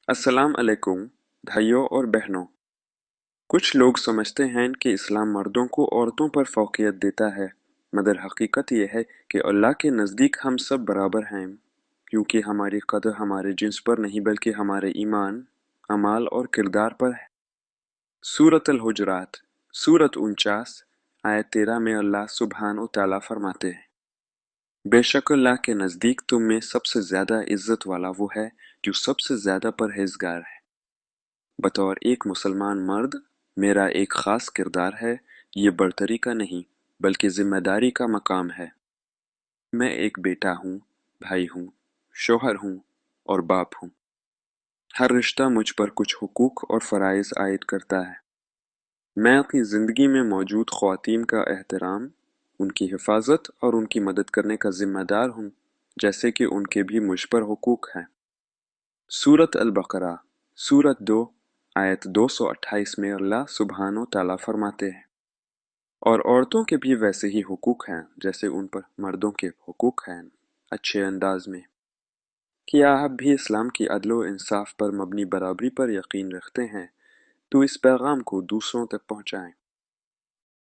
अस्सलाम अलैकुम भाइयों और बहनों। कुछ लोग समझते हैं कि इस्लाम मर्दों को औरतों पर फौकियत देता है, मगर हकीकत यह है कि अल्लाह के नज़दीक हम सब बराबर हैं, क्योंकि हमारी कदर हमारे जिन्स पर नहीं बल्कि हमारे ईमान, अमाल और किरदार पर है। सूरत अल-हुजरात, सूरत 49, आयत 13 में अल्लाह सुब्हान व तआला फरमाते हैं, बेशक अल्लाह के नज़दीक तुम में सबसे ज़्यादा इज़्ज़त वाला वो है जो सबसे ज़्यादा परहेज़गार है। बतौर एक मुसलमान मर्द, मेरा एक ख़ास किरदार है। ये बड़तरी का नहीं, बल्कि ज़िम्मेदारी का मकाम है। मैं एक बेटा हूँ, भाई हूँ, शौहर हूँ और बाप हूँ। हर रिश्ता मुझ पर कुछ हुकूक और फ़राइज़ आयद करता है। मैं अपनी ज़िंदगी में मौजूद ख़वातीन का एहतराम, उनकी हिफाज़त और उनकी मदद करने का ज़िम्मेदार हूँ, जैसे कि उनके भी मुझ पर हुकूक हैं। सूरत अल-बक़रा, सूरत 2, आयत 228 में अल्लाह सुब्हान व तआला फरमाते हैं, और औरतों के भी वैसे ही हुकूक हैं जैसे उन पर मर्दों के हुकूक हैं, अच्छे अंदाज में। क्या आप भी इस्लाम की अदल व इंसाफ पर मबनी बराबरी पर यकीन रखते हैं तो इस पैगाम को दूसरों तक पहुँचाएं।